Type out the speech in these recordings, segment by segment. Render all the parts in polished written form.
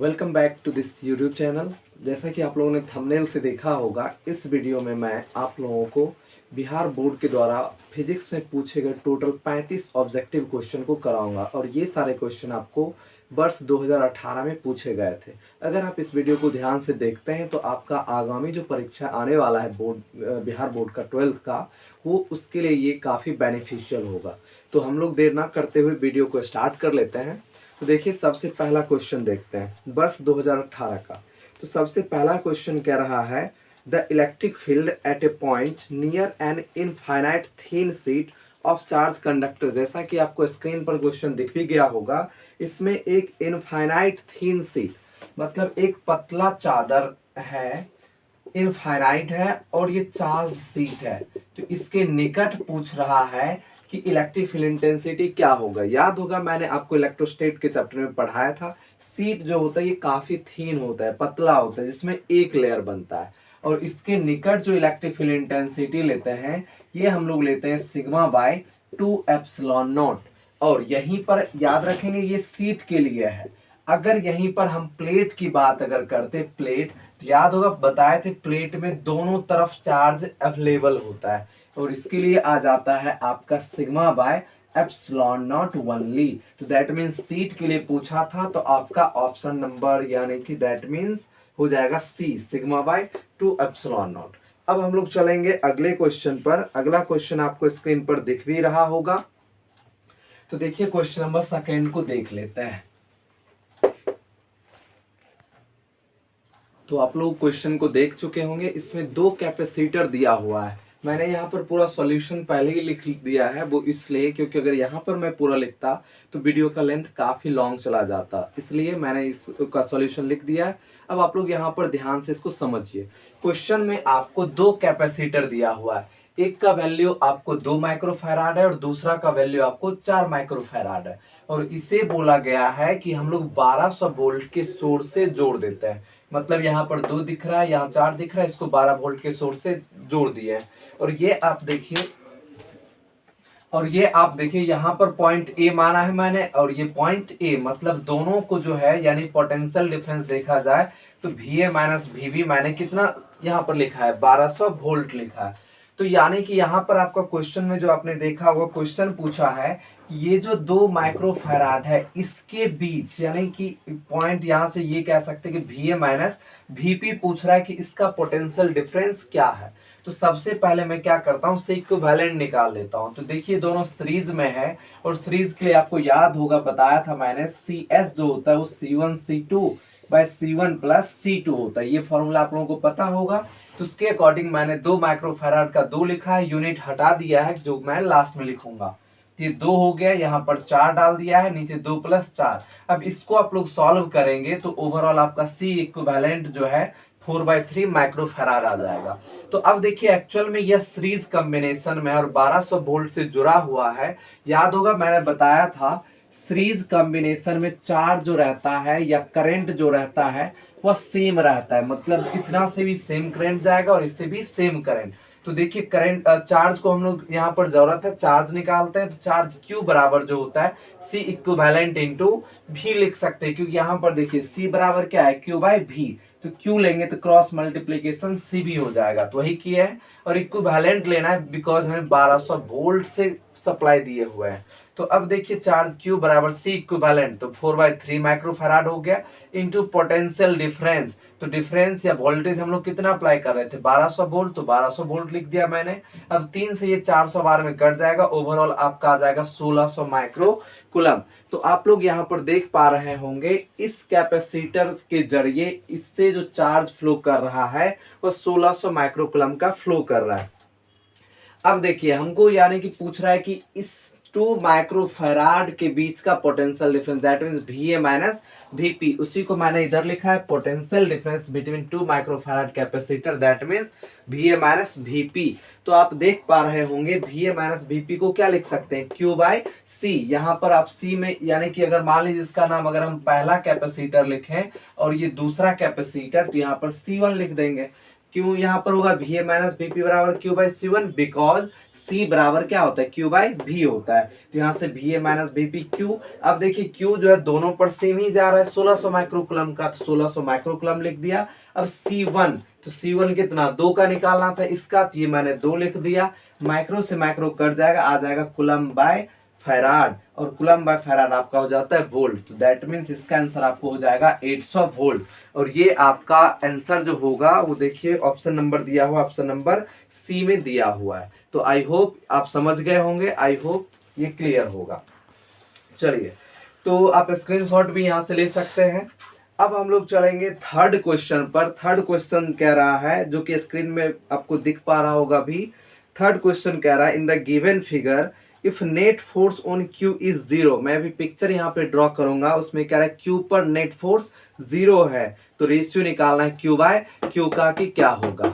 Welcome back to this YouTube channel. जैसा कि आप लोगों ने थंबनेल से देखा होगा, इस वीडियो में मैं आप लोगों को बिहार बोर्ड के द्वारा फिजिक्स में पूछे गए टोटल 35 ऑब्जेक्टिव क्वेश्चन को कराऊंगा और ये सारे क्वेश्चन आपको वर्ष 2018 में पूछे गए थे। अगर आप इस वीडियो को ध्यान से देखते हैं तो आपका आगामी जो परीक्षा आने वाला है बिहार बोर्ड का 12th का, वो उसके लिए ये काफ़ी बेनिफिशियल होगा। तो हम लोग देर ना करते हुए वीडियो को स्टार्ट कर लेते हैं। तो देखिए, सबसे पहला क्वेश्चन देखते हैं वर्ष 2018 का। तो सबसे पहला क्वेश्चन कह रहा है the electric field at A point near an infinite thin sheet of charge conductor. जैसा कि आपको स्क्रीन पर क्वेश्चन दिख भी गया होगा, इसमें एक इनफाइनाइट थिन शीट मतलब एक पतला चादर है, इनफाइनाइट है और ये चार्ज शीट है। तो इसके निकट पूछ रहा है कि इलेक्ट्रिक फील्ड इंटेंसिटी क्या होगा। याद होगा, मैंने आपको इलेक्ट्रोस्टैट के चैप्टर में पढ़ाया था। शीट जो होता है ये काफी थीन होता है, पतला होता है, जिसमें एक लेयर बनता है। और इसके निकट जो इलेक्ट्रिक फील्ड इंटेंसिटी लेते हैं, ये हम लोग लेते हैं सिग्मा बाय 2 एप्सिलॉन नॉट। और यहीं पर याद रखेंगे ये शीट के लिए है। अगर यहीं पर हम प्लेट की बात अगर करते, प्लेट, तो याद होगा बताए थे प्लेट में दोनों तरफ चार्ज अवेलेबल होता है और इसके लिए आ जाता है आपका sigma by epsilon not only. तो दैट मीन्स सीट के लिए पूछा था, तो आपका ऑप्शन नंबर यानी कि दैट मीन्स हो जाएगा सी, सिग्मा बाय 2 एप्सिलॉन नॉट। अब हम लोग चलेंगे अगले क्वेश्चन पर। अगला क्वेश्चन आपको स्क्रीन पर दिख भी रहा होगा। तो देखिए, क्वेश्चन नंबर सेकेंड को देख लेते हैं। तो आप लोग क्वेश्चन को देख चुके होंगे। इसमें 2 कैपेसिटर दिया हुआ है। मैंने यहाँ पर पूरा सॉल्यूशन पहले ही लिख दिया है, वो इसलिए क्योंकि अगर यहाँ पर मैं पूरा लिखता तो वीडियो का लेंथ काफ़ी लॉन्ग चला जाता, इसलिए मैंने इसका सॉल्यूशन लिख दिया है। अब आप लोग यहाँ पर ध्यान से इसको समझिए। क्वेश्चन में आपको 2 कैपेसिटर दिया हुआ है। एक का वैल्यू आपको 2 माइक्रोफैराड है और दूसरा का वैल्यू आपको 4 माइक्रोफैराड है। और इसे बोला गया है कि हम लोग 1200 वोल्ट के सोर्स से जोड़ देते हैं। मतलब यहाँ पर 2 दिख रहा है, यहाँ 4 दिख रहा है, इसको 12 वोल्ट के सोर्स से जोड़ दिए हैं। और ये आप देखिए यहाँ पर पॉइंट ए माना है मैंने, और ये पॉइंट ए मतलब दोनों को जो है यानी पोटेंशियल डिफरेंस देखा जाए तो V A minus V B मैंने कितना यहाँ पर लिखा है, 1200 वोल्ट लिखा है। तो यानी कि यहाँ पर आपका क्वेश्चन में जो आपने देखा होगा, क्वेश्चन पूछा है ये जो 2 माइक्रोफैराड है इसके बीच, यानी कि पॉइंट यहाँ से ये कह सकते हैं कि we A minus V P पूछ रहा है कि इसका पोटेंशियल डिफरेंस क्या है। तो सबसे पहले मैं क्या करता हूँ, से इक्विवेलेंट निकाल लेता हूँ। तो देखिए दोनों सीरीज में है और सीरीज के लिए आपको याद होगा बताया था मैंने, सी एस जो होता है वो C1 C2 bye C1 plus C2 होता है। ये फॉर्मूला आप लोगों को पता होगा। तो उसके अकॉर्डिंग मैंने 2 माइक्रोफैराड का 2 लिखा है, यूनिट हटा दिया है जो मैं लास्ट में लिखूंगा। ये 2 हो गया, यहाँ पर 4 डाल दिया है, नीचे 2 प्लस 4। अब इसको आप लोग सॉल्व करेंगे तो ओवरऑल आपका सी इक्विवेलेंट जो है 4/3 माइक्रोफैराड आ जाएगा। तो अब देखिए एक्चुअल में यह सीरीज कॉम्बिनेशन में और 1200 वोल्ट से जुड़ा हुआ है। याद होगा मैंने बताया था सीरीज कॉम्बिनेशन में चार्ज जो रहता है या करंट जो रहता है वह सेम रहता है, मतलब इतना से भी सेम करंट जाएगा और इससे भी सेम करंट। तो देखिए करंट चार्ज को हम लोग यहाँ पर जरूरत है चार्ज निकालते हैं, तो चार्ज Q बराबर जो होता है C इक्विवेलेंट इंटू भी लिख सकते हैं, क्योंकि यहाँ पर देखिए C बराबर क्या है, Q बाय V। तो Q लेंगे तो क्रॉस मल्टीप्लीकेशन C भी हो जाएगा, तो वही किया है। और इक्विवेलेंट लेना है बिकॉज हमें 1200 वोल्ट से सप्लाई दिए हुए हैं। तो अब देखिए चार्ज Q बराबर C इक्विवेलेंट, तो 4/3 माइक्रोफैराड हो गया इंटू पोटेंशियल डिफरेंस। तो डिफरेंस या वोल्टेज हम लोग कितना अप्लाई कर रहे थे, 1200 वोल्ट, तो 1200 वोल्ट लिख दिया मैंने। अब 3 से ये 400 बार में कट जाएगा, ओवरऑल आपका आ जाएगा 1600 माइक्रो कूलम। तो आप लोग यहाँ पर देख पा रहे होंगे इस कैपेसिटर के जरिए इससे जो चार्ज फ्लो कर रहा है वो 1600 माइक्रो कूलम का फ्लो कर रहा है। अब देखिए हमको यानी कि पूछ रहा है कि इस 2 माइक्रोफैराड के बीच का potential difference, that means we A minus V P, उसी को मैंने इधर लिखा है potential difference between 2 microfarad capacitor, that means we A minus V P. तो आप देख पा रहे होंगे we A minus V P को क्या लिख सकते हैं, Q बाय सी। यहाँ पर आप सी में यानी कि अगर मान लीजिए इसका नाम अगर हम पहला कैपेसिटर लिखें और ये दूसरा कैपेसिटर, तो यहाँ पर C1 लिख देंगे। क्यों यहाँ पर होगा V A minus V P बराबर Q by C1, because C बराबर क्या होता है, Q बाई V होता है। तो यहाँ से VA माइनस VP Q। अब देखिए Q जो है दोनों पर सेम ही जा रहा है 1600 माइक्रोकुलम का, तो 1600 माइक्रोकुलम लिख दिया। अब C1, तो C1 कितना 2 का निकालना था इसका, तो ये मैंने 2 लिख दिया। माइक्रो से माइक्रो कट जाएगा, आ जाएगा कूलम बाय फैराड, और कूलम बाय फैराड आपका हो जाता है वोल्ट। तो दैट मीन्स इसका आंसर आपको हो जाएगा 800 वोल्ट। और ये आपका आंसर जो होगा वो देखिए ऑप्शन नंबर दिया हुआ, ऑप्शन नंबर सी में दिया हुआ है। तो आई होप आप समझ गए होंगे, आई होप ये क्लियर होगा। चलिए, तो आप स्क्रीनशॉट भी यहाँ से ले सकते हैं। अब हम लोग चलेंगे थर्ड क्वेश्चन पर। थर्ड क्वेश्चन कह रहा है, जो कि स्क्रीन में आपको दिख पा रहा होगा भी। थर्ड क्वेश्चन कह रहा है in the given figure if net force on Q is zero. मैं अभी पिक्चर यहाँ पे ड्रॉ करूंगा, उसमें कह रहा है क्यू पर नेट फोर्स जीरो है, तो रेशियो निकालना है क्यू बाय क्यू का कि क्या होगा।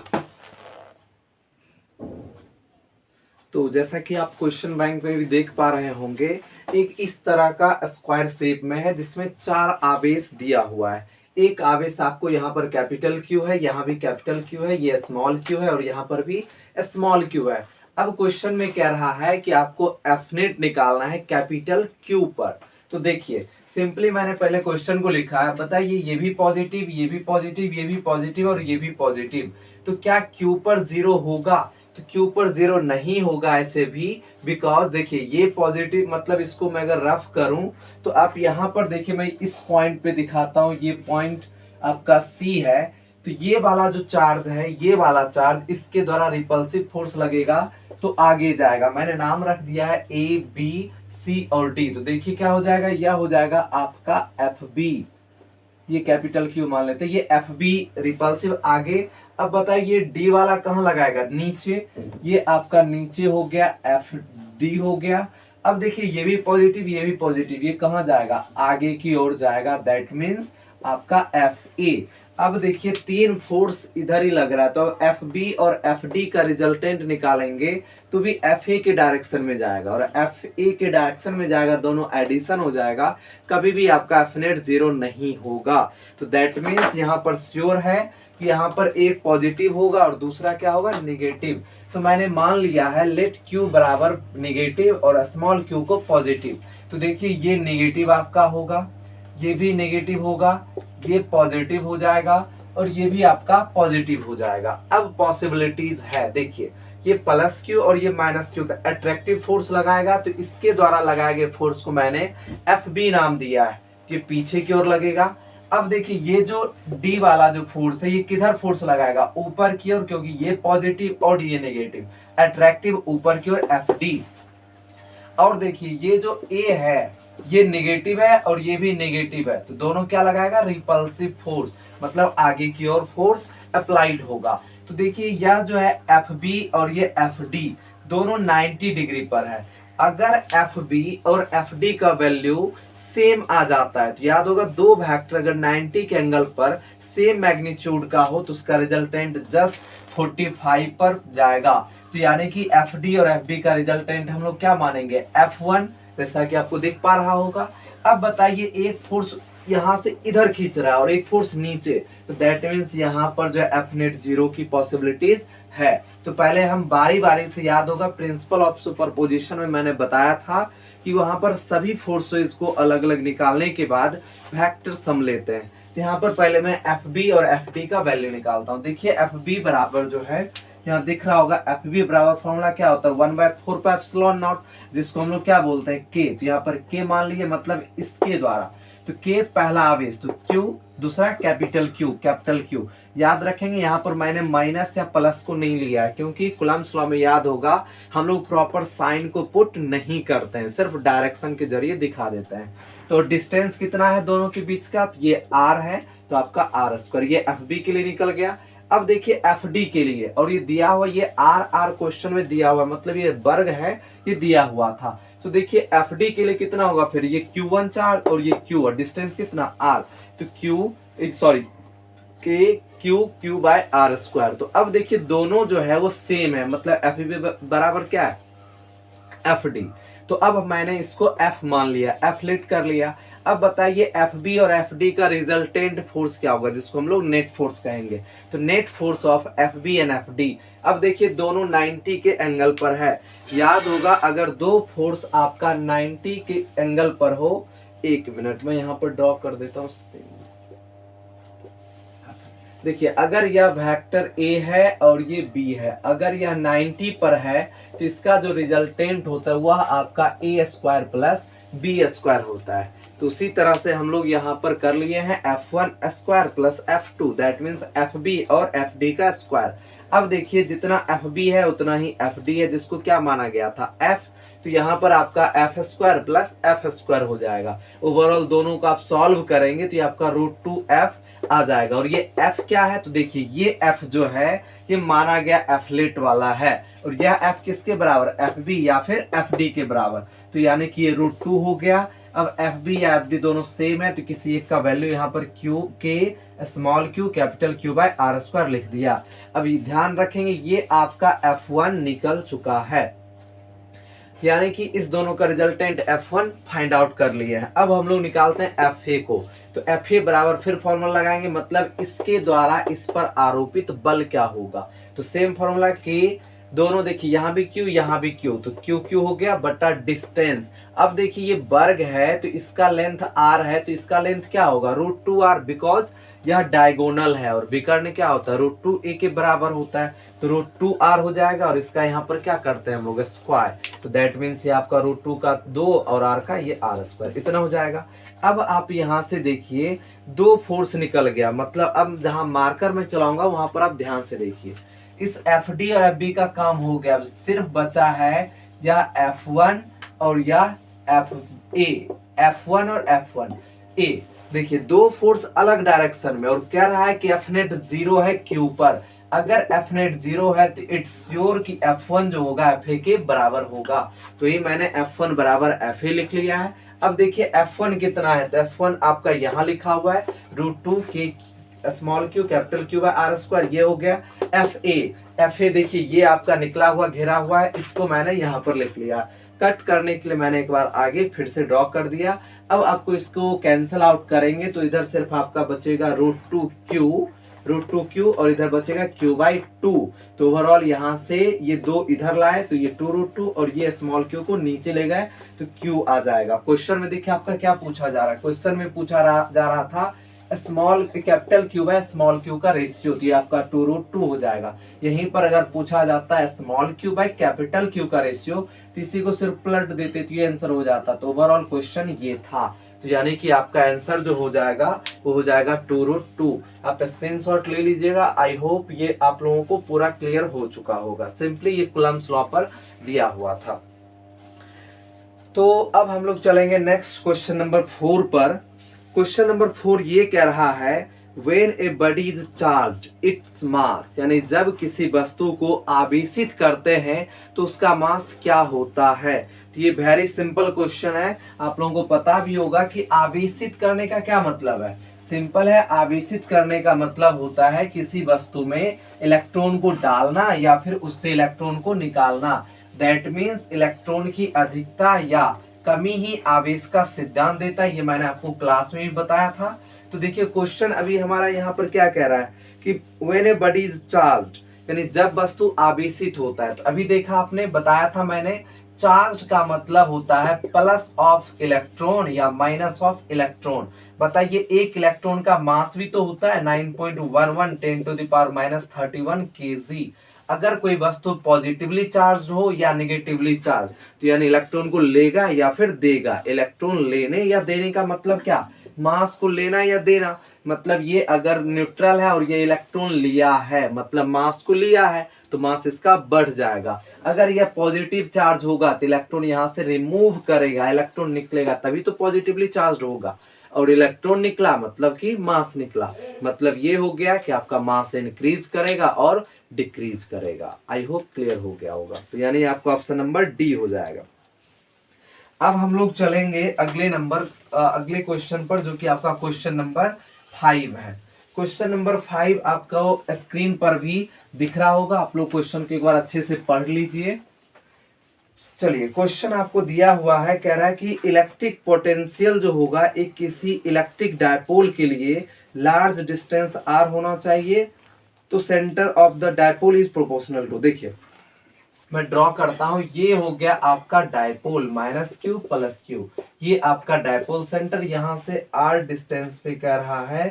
तो जैसा कि आप क्वेश्चन बैंक में भी देख पा रहे होंगे, एक इस तरह का स्क्वायर शेप में है जिसमें 4 आवेश दिया हुआ है। एक आवेश आपको यहाँ पर कैपिटल क्यू है, यहाँ भी कैपिटल क्यू है, ये स्मॉल क्यू है और यहाँ पर भी स्मॉल क्यू है। अब क्वेश्चन में कह रहा है कि आपको एफ नेट निकालना है कैपिटल क्यू पर। तो देखिए सिंपली मैंने पहले क्वेश्चन को लिखा है, बताइए ये भी पॉजिटिव, ये भी पॉजिटिव, ये भी पॉजिटिव और ये भी पॉजिटिव, तो क्या क्यू पर जीरो होगा? तो क्यू पर जीरो नहीं होगा ऐसे भी, बिकॉज देखिए ये पॉजिटिव, मतलब इसको मैं अगर रफ करूं तो आप यहाँ पर देखिए, मैं इस पॉइंट पे दिखाता हूं, ये पॉइंट आपका सी है। तो ये वाला जो चार्ज है, ये वाला चार्ज, इसके द्वारा रिपल्सिव फोर्स लगेगा तो आगे जाएगा। मैंने नाम रख दिया है ए बी सी और डी। तो देखिए क्या हो जाएगा, यह हो जाएगा आपका एफ बी, ये कैपिटल क्यू मान लेते हैं, ये एफ बी रिपल्सिव आगे। अब बताइए डी वाला कहाँ लगाएगा, नीचे, ये आपका नीचे हो गया, एफ डी हो गया। अब देखिए ये भी पॉजिटिव, ये भी पॉजिटिव, ये कहाँ जाएगा, आगे की ओर जाएगा, दैट मीन्स आपका एफ ए। अब देखिए 3 फोर्स इधर ही लग रहा है, तो एफ बी और एफ डी का रिजल्टेंट निकालेंगे तो भी एफ ए के डायरेक्शन में जाएगा और एफ ए के डायरेक्शन में जाएगा, दोनों एडिशन हो जाएगा, कभी भी आपका एफ नेट जीरो नहीं होगा। तो दैट मीन्स यहाँ पर श्योर है कि यहाँ पर एक पॉजिटिव होगा और दूसरा क्या होगा, निगेटिव। तो मैंने मान लिया है लेट क्यू बराबर निगेटिव और स्मॉल क्यू को पॉजिटिव। तो देखिए ये निगेटिव आपका होगा, ये भी नेगेटिव होगा, ये पॉजिटिव हो जाएगा और ये भी आपका पॉजिटिव हो जाएगा। अब पॉसिबिलिटीज है, देखिए ये प्लस क्यू और ये माइनस क्यू, अट्रैक्टिव फोर्स लगाएगा तो इसके द्वारा लगाए गए फोर्स को मैंने एफ बी नाम दिया है, ये पीछे की ओर लगेगा। अब देखिए ये जो डी वाला जो फोर्स है, ये किधर फोर्स लगाएगा, ऊपर की ओर, क्योंकि ये पॉजिटिव और ये नेगेटिव, अट्रैक्टिव ऊपर की ओर एफ डी। और देखिए ये जो ए है ये नेगेटिव है और ये भी नेगेटिव है, तो दोनों क्या लगाएगा, रिपल्सिव फोर्स, मतलब आगे की ओर फोर्स अप्लाइड होगा। तो देखिए यह जो है एफ बी और ये एफ डी दोनों 90 डिग्री पर है। अगर एफ बी और एफ डी का वैल्यू सेम आ जाता है, तो याद होगा दो वेक्टर अगर 90 के एंगल पर सेम मैग्नीट्यूड का हो तो उसका रिजल्टेंट जस्ट 45 पर जाएगा। तो यानी कि एफ डी और एफ बी का रिजल्टेंट हम लोग क्या मानेंगे, F1, जैसा कि आपको दिख पा रहा होगा। अब बताइए एक फोर्स यहाँ से इधर खींच रहा है और एक फोर्स नीचे, तो दैट मीन्स यहाँ पर जो है एफ नेट जीरो की पॉसिबिलिटीज है। तो पहले हम बारी बारी से, याद होगा प्रिंसिपल ऑफ सुपरपोजिशन में मैंने बताया था कि वहां पर सभी फोर्सेस को अलग अलग निकालने के बाद वेक्टर सम लेते हैं। तो यहाँ पर पहले मैं एफ बी और एफ डी का वैल्यू निकालता हूँ। देखिए एफ बी बराबर जो है यहाँ दिख रहा होगा, एफ बी बराबर फॉर्मूला क्या होता है, 1/4 पाई एप्सिलॉन नॉट, जिसको हम लोग क्या बोलते हैं, के। तो यहाँ पर के मान लिए, मतलब इसके द्वारा, तो के पहला आवेश, तो क्यू, दूसरा कैपिटल क्यू। याद रखेंगे यहाँ पर मैंने माइनस या प्लस को नहीं लिया है, क्योंकि कूलम्ब्स लॉ में याद होगा हम लोग प्रॉपर साइन को पुट नहीं करते हैं, सिर्फ डायरेक्शन के जरिए दिखा देते हैं। तो डिस्टेंस कितना है दोनों के बीच का, तो ये आर है, तो आपका आर स्क्वायर, ये एफ बी के लिए निकल गया। अब देखिए एफ डी के लिए, और ये दिया हुआ, ये आर क्वेश्चन में दिया हुआ, मतलब ये वर्ग है, ये दिया हुआ था। तो देखिए एफ डी के लिए कितना होगा, फिर ये Q1 चार्ज और ये Q, डिस्टेंस कितना R, तो Q बाय आर स्क्वायर। तो अब देखिए दोनों जो है वो सेम है, मतलब एफ बी बराबर क्या है, एफ डी। तो अब मैंने इसको F मान लिया, F लेट कर लिया। अब बताइए एफ बी और एफ डी का रिजल्टेंट फोर्स क्या होगा, जिसको हम लोग नेट फोर्स कहेंगे। तो net force of F B and F D, अब देखिए दोनों 90 के एंगल पर है। याद होगा अगर दो फोर्स आपका 90 के एंगल पर हो, एक मिनट में यहाँ पर ड्रॉ कर देता हूँ। देखिए अगर यह वेक्टर ए है और ये बी है, अगर यह 90 पर है तो इसका जो रिजल्टेंट होता है वह आपका ए स्क्वायर प्लस बी स्क्वायर होता है। तो उसी तरह से हम लोग यहाँ पर कर लिए हैं F1 square plus F2, that means FB और FD का स्क्वायर। अब देखिए जितना FB है उतना ही FD है, जिसको क्या माना गया था F, तो यहाँ पर आपका F square plus F square हो जाएगा। ओवरऑल दोनों को आप सॉल्व करेंगे तो ये आपका √2F आ जाएगा। और ये F क्या है, तो देखिए ये F जो है ये माना गया एफलेट वाला है, और यह F किसके बराबर, FB या फिर FD के बराबर। तो यानी कि ये √2 हो गया। अब FB या FD दोनों सेम है तो किसी एक का वैल्यू यहाँ पर Q के small q capital Q by R square लिख दिया। अब ये ध्यान रखेंगे ये आपका F1 निकल चुका है, यानी कि इस दोनों का रिजल्टेंट F1 फाइंड आउट कर लिए हैं। अब हम लोग निकालते हैं FA को। तो FA बराबर फिर फॉर्मूला लगाएंगे, मतलब इसके द्वारा इस पर आरोपित बल क्या होगा। तो सेम फॉर्मूला के दोनों, देखिए यहाँ भी Q यहाँ भी Q, तो Q हो गया बटा डिस्टेंस। अब देखिए ये वर्ग है तो इसका लेंथ r है, तो इसका लेंथ क्या होगा √2r, बिकॉज यह डायगोनल है और विकर्ण क्या होता है √2a के बराबर होता है। तो √2r हो जाएगा और इसका यहाँ पर क्या करते हैं हम लोग स्क्वायर, तो दैट मीन्स ये आपका √2 का 2 और r का ये r स्क्वायर, इतना हो जाएगा। अब आप यहाँ से देखिए दो फोर्स निकल गया, मतलब अब जहाँ मार्कर में चलाऊंगा वहां पर आप ध्यान से देखिए इस FD और FB का काम हो गया। सिर्फ बचा है या F1 और या FA, F1 और F1A। देखिए दो फोर्स अलग डायरेक्शन में, और कह रहा है कि F नेट 0 है Q पर। अगर F नेट 0 है तो इट्स श्योर कि F1 जो होगा FA के बराबर होगा। तो ये मैंने F1 बराबर FA लिख लिया है। अब देखिए F1 कितना है, तो F1 आपका यहाँ लिखा हुआ है √2 के small q capital Q by R square, ये हो गया FA देखिए ये आपका निकला हुआ घेरा हुआ है, इसको मैंने यहाँ पर लिख लिया। कट करने के लिए मैंने एक बार आगे फिर से ड्रॉ कर दिया। अब आपको इसको कैंसिल आउट करेंगे तो इधर सिर्फ आपका बचेगा √2Q और इधर बचेगा Q/2। तो ओवरऑल यहाँ से ये दो इधर लाए तो ये 2√2 और ये स्मॉल q को नीचे ले गए तो Q आ जाएगा। क्वेश्चन में देखिए आपका क्या पूछा जा रहा है, क्वेश्चन में पूछा जा रहा था small capital Q by small q का रेशियो, तो ये आपका 2√2 हो जाएगा। यहीं पर अगर पूछा जाता है small q by capital Q का रेशियो तो इसी को सिर्फ पलट देते तो ये आंसर हो जाता। तो ओवरऑल क्वेश्चन ये था, तो यानी कि आपका आंसर जो हो जाएगा वो हो जाएगा 2√2। आप स्क्रीनशॉट ले लीजिएगा। आई होप ये आप लोगों को पूरा क्लियर हो चुका होगा, सिंपली ये कूलम्ब्स लॉ पर दिया हुआ था। तो अब हम लोग चलेंगे नेक्स्ट क्वेश्चन नंबर 4 पर। क्वेश्चन नंबर 4 ये कह रहा है when a body is charged its mass, यानी जब किसी वस्तु को आवेशित करते हैं तो उसका मास क्या होता है। तो ये वेरी सिंपल क्वेश्चन है, आप लोगों को पता भी होगा कि आवेशित करने का क्या मतलब है। सिंपल है, आवेशित करने का मतलब होता है किसी वस्तु में इलेक्ट्रॉन को डालना या फिर उससे इलेक्ट्रॉन को निकालना। दैट मीन्स इलेक्ट्रॉन की अधिकता या कमी ही आवेश का सिद्धांत देता है, ये मैंने आपको क्लास में भी बताया था। तो देखिए क्वेश्चन अभी हमारा यहाँ पर क्या कह रहा है कि when a body is charged, यानी जब वस्तु आवेशित होता है। तो अभी देखा आपने, बताया था मैंने, चार्ज का मतलब होता है प्लस ऑफ इलेक्ट्रॉन या माइनस ऑफ इलेक्ट्रॉन। बताइए एक इलेक्ट्रॉन का मास भी तो होता है 9.11 10⁻³ kg। अगर कोई वस्तु पॉजिटिवली चार्ज हो या निगेटिवली चार्ज, तो यानी इलेक्ट्रॉन को लेगा या फिर देगा। इलेक्ट्रॉन लेने या देने का मतलब क्या, मास को लेना या देना। मतलब ये अगर न्यूट्रल है और ये इलेक्ट्रॉन लिया है, मतलब मास को लिया है, तो मास इसका बढ़ जाएगा। अगर यह पॉजिटिव चार्ज होगा तो इलेक्ट्रॉन यहाँ से रिमूव करेगा, इलेक्ट्रॉन निकलेगा, तभी तो पॉजिटिवली चार्ज होगा। और इलेक्ट्रॉन निकला मतलब कि मास निकला, मतलब ये हो गया कि आपका मास इंक्रीज करेगा और डिक्रीज करेगा। आई होप क्लियर हो गया होगा। तो यानी आपको ऑप्शन नंबर डी हो जाएगा। अब हम लोग चलेंगे अगले क्वेश्चन पर, जो कि आपका क्वेश्चन नंबर 5 है। क्वेश्चन नंबर 5 आपको स्क्रीन पर भी दिख रहा होगा। आप लोग क्वेश्चन को एक बार अच्छे से पढ़ लीजिए। चलिए क्वेश्चन आपको दिया हुआ है, कह रहा है कि इलेक्ट्रिक पोटेंशियल जो होगा एक किसी इलेक्ट्रिक डायपोल के लिए लार्ज डिस्टेंस आर होना चाहिए, तो centre of the dipole is proportional to. देखिए मैं ड्रॉ करता हूं, ये हो गया आपका dipole minus Q plus Q, ये आपका डायपोल सेंटर, यहां से आर डिस्टेंस पे कह रहा है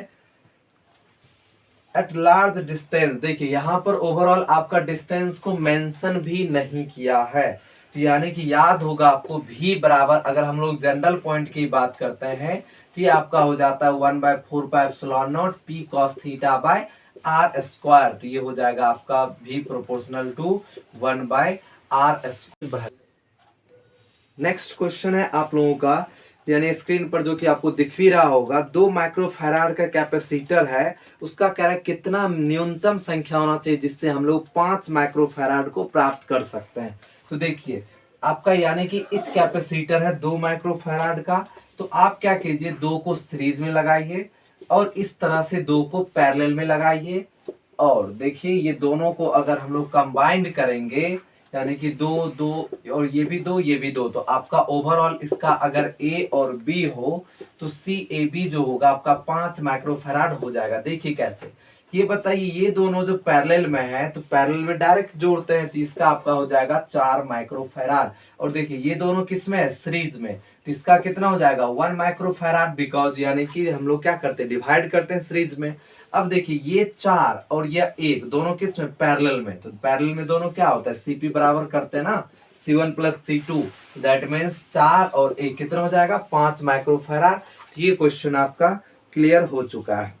एट लार्ज डिस्टेंस। देखिए यहां पर ओवरऑल आपका डिस्टेंस को मेंशन भी नहीं किया है, तो यानी कि याद होगा आपको भी बराबर, अगर हम लोग जनरल पॉइंट की बात करते हैं तो ये आपका हो जाता है 1/4πε0 p cos theta by R square, तो ये हो जाएगा आपका भी proportional to 1/r²। Next question है आप लोगों का, यानी स्क्रीन पर जो कि आपको दिख भी रहा होगा, 2 माइक्रोफैराड का कैपेसिटर है, उसका कह रहा है कितना न्यूनतम संख्या होना चाहिए जिससे हम लोग 5 माइक्रोफैराड को प्राप्त कर सकते हैं। तो देखिए आपका यानी कि इस कैपेसिटर है 2 माइक्रोफैराड का, तो आप क्या कीजिए 2 को सीरीज में लगाइए और इस तरह से 2 को पैरेलल में लगाइए, और देखिए ये दोनों को अगर हम लोग कंबाइंड करेंगे यानी कि 2 2 और ये भी 2 ये भी 2, तो आपका ओवरऑल इसका अगर ए और बी हो तो सी ए बी जो होगा आपका 5 माइक्रोफैराड हो जाएगा। देखिए कैसे, ये बताइए ये दोनों जो पैरेलल में है तो पैरेलल में डायरेक्ट जोड़ते हैं, तो इसका आपका हो जाएगा 4 माइक्रोफैराड, और देखिए ये दोनों किस में है, सीरीज में, तो इसका कितना हो जाएगा 1 माइक्रोफैराड, बिकॉज यानी कि हम लोग क्या करते हैं डिवाइड करते हैं सीरीज में। अब देखिए ये 4 और ये 1 दोनों किस में, पैरेलल में, तो पैरेलल में दोनों क्या होता है सीपी बराबर करते हैं ना, C1 plus C2, that means 4 और 1 कितना हो जाएगा 5 माइक्रोफैराड। तो ये क्वेश्चन आपका क्लियर हो चुका है।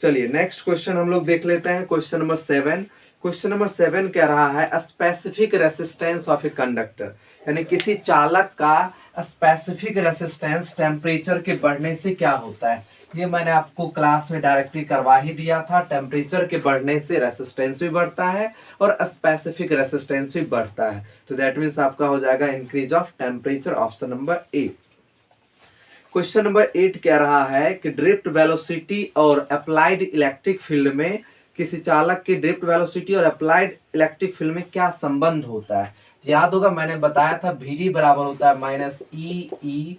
चलिए नेक्स्ट क्वेश्चन हम लोग देख लेते हैं, क्वेश्चन नंबर 7। क्वेश्चन नंबर 7 कह रहा है specific resistance of a conductor, यानी किसी चालक का स्पेसिफिक रेसिस्टेंस टेम्परेचर के बढ़ने से क्या होता है। ये मैंने आपको क्लास में डायरेक्टली करवा ही दिया था, टेम्परेचर के बढ़ने से रेसिस्टेंस भी बढ़ता है और स्पेसिफिक रेसिस्टेंस भी बढ़ता है, तो दैट मीन्स आपका हो जाएगा increase of temperature, option number A. Question number 8 कह रहा है कि ड्रिफ्ट वेलोसिटी और अप्लाइड इलेक्ट्रिक फील्ड में, किसी चालक की ड्रिफ्ट वेलोसिटी और अप्लाइड इलेक्ट्रिक फील्ड में क्या संबंध होता है। याद होगा मैंने बताया था VD बराबर होता है minus E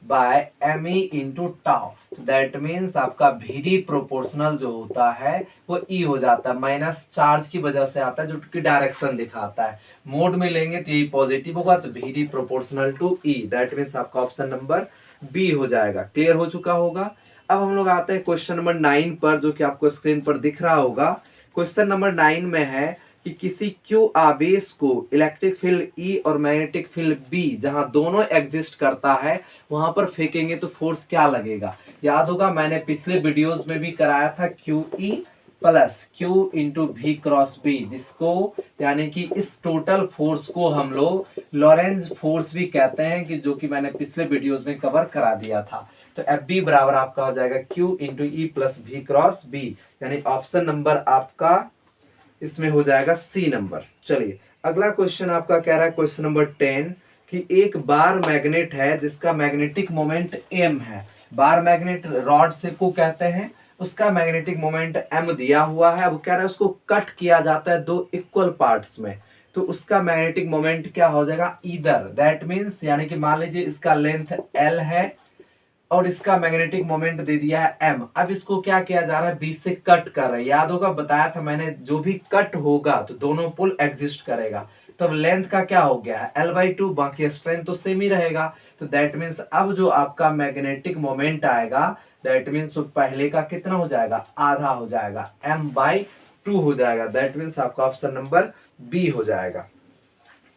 by M E into tau, that means आपका VD प्रोपोर्शनल जो होता है वो E हो जाता है, माइनस चार्ज की वजह से आता है जो कि डायरेक्शन दिखाता है, मोड में लेंगे तो यही पॉजिटिव होगा, तो VD proportional to E, that means आपका ऑप्शन नंबर बी हो जाएगा। क्लियर हो चुका होगा। अब हम लोग आते हैं क्वेश्चन नंबर 9 पर, जो कि आपको स्क्रीन पर दिख रहा होगा। क्वेश्चन नंबर 9 में है कि किसी क्यू आवेश को इलेक्ट्रिक फील्ड ई और मैग्नेटिक फील्ड बी जहां दोनों एग्जिस्ट करता है वहां पर फेंकेंगे तो फोर्स क्या लगेगा। याद होगा मैंने पिछले वीडियोस में भी कराया था Q E plus Q into V cross B, जिसको यानी कि इस टोटल फोर्स को हम लोग लॉरेंज फोर्स भी कहते हैं, कि जो कि मैंने पिछले वीडियोस में कवर करा दिया था। तो एफ बी बराबर आपका हो जाएगा Q into E plus V cross B, यानी ऑप्शन नंबर आपका इसमें हो जाएगा सी नंबर। चलिए अगला क्वेश्चन आपका कह रहा है क्वेश्चन नंबर 10 कि एक बार मैग्नेट है जिसका मैग्नेटिक मोमेंट m है, बार मैग्नेट रॉड से को कहते हैं, उसका मैग्नेटिक मोमेंट m दिया हुआ है। अब कह रहा है उसको कट किया जाता है 2 इक्वल पार्ट्स में, तो उसका मैग्नेटिक मोमेंट क्या हो जाएगा ईदर, दैट मीन्स यानी कि मान लीजिए इसका लेंथ l है और इसका मैग्नेटिक मोमेंट दे दिया है m। अब इसको क्या किया जा रहा है बीच से कट कर रहा है, याद होगा बताया था मैंने जो भी कट होगा तो दोनों पोल एग्जिस्ट करेगा, तो अब लेंथ का क्या हो गया है L/2, बाकी स्ट्रेंथ तो सेम ही रहेगा, तो दैट मीन्स अब जो आपका मैग्नेटिक मोमेंट आएगा दैट मीन्स पहले का कितना हो जाएगा आधा हो जाएगा, m/2 हो जाएगा, दैट मीन्स आपका ऑप्शन नंबर बी हो जाएगा।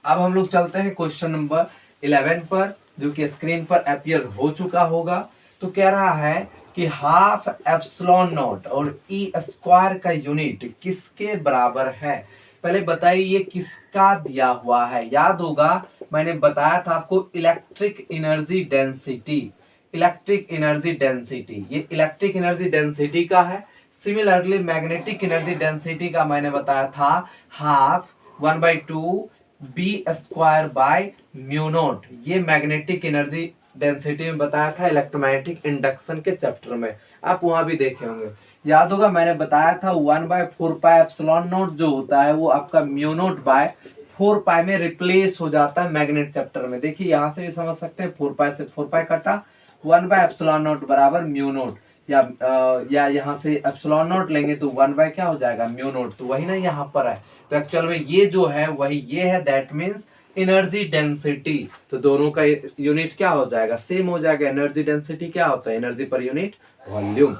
अब हम लोग चलते हैं क्वेश्चन नंबर 11 पर, जो कि स्क्रीन पर अपीयर हो चुका होगा। तो कह रहा है कि हाफ एप्सिलॉन नॉट और ई स्क्वायर का यूनिट किसके बराबर है। पहले बताइए ये किसका दिया हुआ है। याद होगा मैंने बताया था आपको electric energy density, electric energy density, ये इलेक्ट्रिक एनर्जी डेंसिटी का है। सिमिलरली मैग्नेटिक एनर्जी डेंसिटी का मैंने बताया था half 1/2 B square by mu naught, ये मैग्नेटिक एनर्जी डेंसिटी में बताया था इलेक्ट्रोमैग्नेटिक इंडक्शन के चैप्टर में, आप वहां भी देखे होंगे। याद होगा मैंने बताया था 1/4 पाई एप्सिलॉन नॉट जो होता है वो आपका म्यू नॉट बाय 4 पाई में रिप्लेस हो जाता है मैग्नेट चैप्टर में। देखिए यहाँ से भी समझ सकते हैं 4 पाई से 4 पाई कटा, 1/ε0 बराबर म्यू नोट, या यहाँ से एप्सिलॉन नोट लेंगे तो 1 बाय क्या हो जाएगा म्यू नोट, तो वही ना यहाँ पर है। तो एक्चुअल में ये जो है वही ये है, दैट मीन्स एनर्जी डेंसिटी। तो दोनों का यूनिट क्या हो जाएगा, सेम हो जाएगा। एनर्जी डेंसिटी क्या होता है, एनर्जी पर यूनिट वॉल्यूम।